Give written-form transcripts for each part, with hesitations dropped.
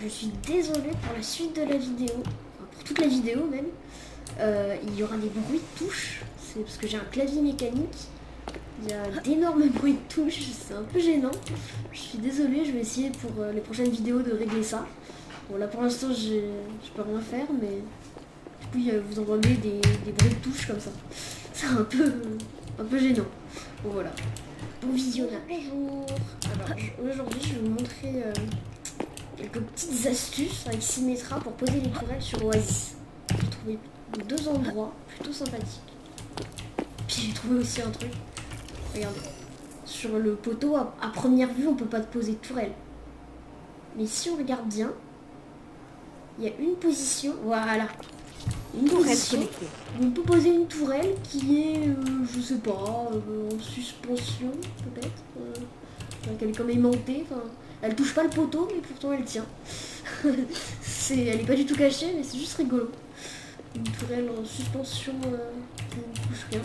je suis désolée pour la suite de la vidéo, enfin, pour toute la vidéo même. Il y aura des bruits de touches, c'est parce que j'ai un clavier mécanique. Il y a d'énormes bruits de touches, c'est un peu gênant. Je suis désolée, je vais essayer pour les prochaines vidéos de régler ça. Bon là pour l'instant je peux rien faire, mais du coup vous entendez des bruits de touches comme ça. C'est un peu gênant. Bon voilà. Bon visionnage. Bonjour. Alors aujourd'hui je vais vous montrer quelques petites astuces avec Symmetra pour poser les tourelles sur Oasis. J'ai trouvé deux endroits plutôt sympathiques. Puis j'ai trouvé aussi un truc. Regardez. Sur le poteau, à première vue, on peut pas poser de tourelle. Mais si on regarde bien, il y a une position. Voilà. Une position où on peut poser une tourelle qui est, je sais pas, en suspension peut-être. Elle est comme aimantée. Elle touche pas le poteau, mais pourtant elle tient. Elle est pas du tout cachée, mais c'est juste rigolo. Une tourelle en suspension qui ne touche rien.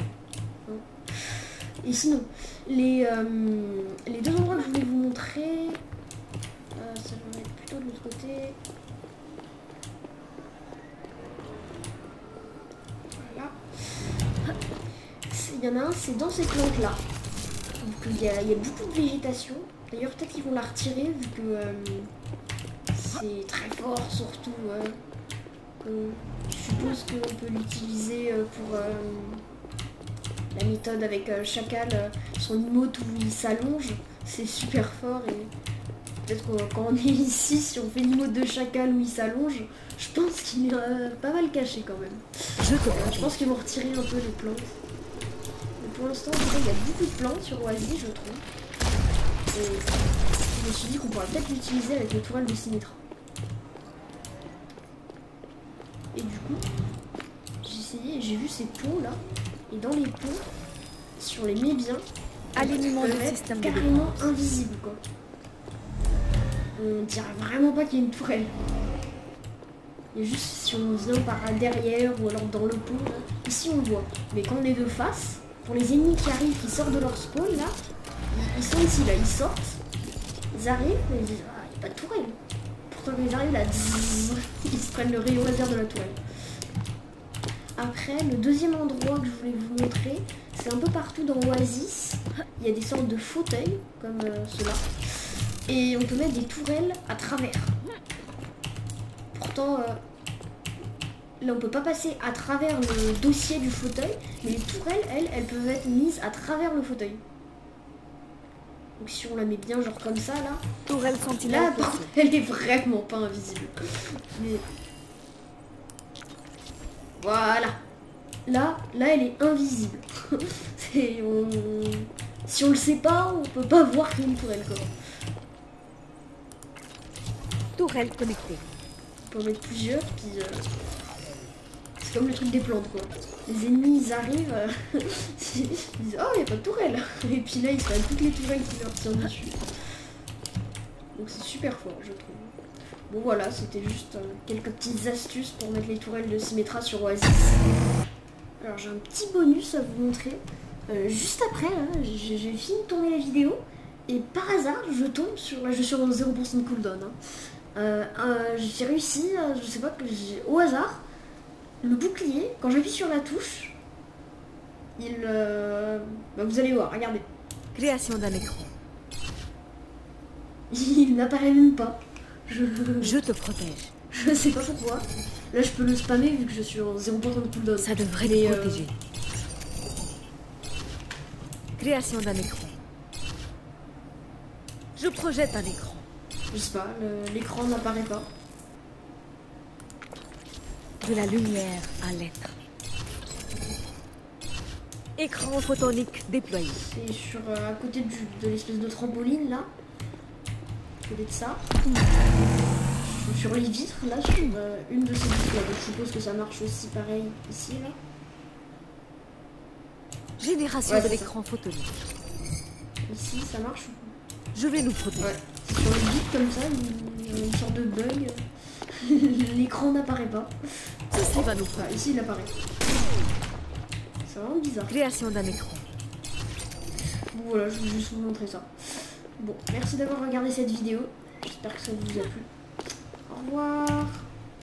Et sinon, les deux endroits que je voulais vous montrer, ça va être plutôt de l'autre côté. Voilà. Il y en a un, c'est dans ces plantes-là. Donc il y a beaucoup de végétation. D'ailleurs, peut-être qu'ils vont la retirer vu que c'est très fort, surtout. Je suppose qu'on peut l'utiliser pour la méthode avec Chacal, son emote où il s'allonge, c'est super fort. Et peut-être que quand on est ici, si on fait l'emote de Chacal où il s'allonge, je pense qu'il est pas mal caché quand même. Je pense qu'ils vont retirer un peu les plantes. Mais pour l'instant, il y a beaucoup de plantes sur Oasis, je trouve. Et je me suis dit qu'on pourrait peut-être l'utiliser avec les tourelles de Symmetra. Et du coup, j'ai essayé et j'ai vu ces pots là. Et dans les pots, si on les met bien, alignement du système carrément invisible quoi. On dirait vraiment pas qu'il y a une tourelle. Et juste si on vient par derrière ou alors dans le pot, là, ici on le voit. Mais quand on est de face, pour les ennemis qui arrivent, qui sortent de leur spawn là, ils sont ici là, ils sortent, ils arrivent et ils disent ah il n'y a pas de tourelle. Pourtant quand ils arrivent là, ils se prennent le rayon laser de la tourelle. Après, le deuxième endroit que je voulais vous montrer, c'est un peu partout dans Oasis. Il y a des sortes de fauteuils, comme ceux-là. Et on peut mettre des tourelles à travers. Pourtant, là on peut pas passer à travers le dossier du fauteuil, mais les tourelles, elles peuvent être mises à travers le fauteuil. Donc si on la met bien, genre comme ça, là. Tourelle sentinelle. Là, par contre, elle est vraiment pas invisible. Mais... Voilà. Là, elle est invisible. Si on le sait pas, on peut pas voir qu'il y a une tourelle quoi. Tourelle connectée. On peut en mettre plusieurs, puis c'est comme le truc des plantes quoi. Les ennemis ils arrivent, ils disent oh il n'y a pas de tourelle. Et puis là ils se prennent toutes les tourelles qui leur tirent dessus. Donc c'est super fort je trouve. Bon voilà, c'était juste quelques petites astuces pour mettre les tourelles de Symmetra sur Oasis. Alors j'ai un petit bonus à vous montrer. Juste après, j'ai fini de tourner la vidéo et par hasard je tombe sur... Là je suis en 0% de cooldown. J'ai réussi, je sais pas, au hasard, le bouclier, quand j'appuie sur la touche, vous allez voir, regardez. Création d'un écran. Il n'apparaît même pas. Je te protège. Je sais pas pourquoi. Là, je peux le spammer vu que je suis en 0% de cooldown. Ça devrait te protéger. Création d'un écran. Je projette un écran. Je sais pas, l'écran n'apparaît pas. De la lumière à l'être. Écran photonique déployé. C'est sur à côté de l'espèce de trampoline là. À côté de ça. Sur les vitres là, sur une de ces vitres là. Donc je suppose que ça marche aussi pareil ici là. Génération de l'écran photonique. Ici ça marche. Je vais nous protéger. Ouais. Sur les vitres comme ça, il y a une sorte de bug. L'écran n'apparaît pas. Ceci va nous faire. Ici il apparaît. C'est vraiment bizarre. Création d'un écran. Bon voilà, je voulais juste vous montrer ça. Bon, merci d'avoir regardé cette vidéo. J'espère que ça vous a plu. Au Au revoir.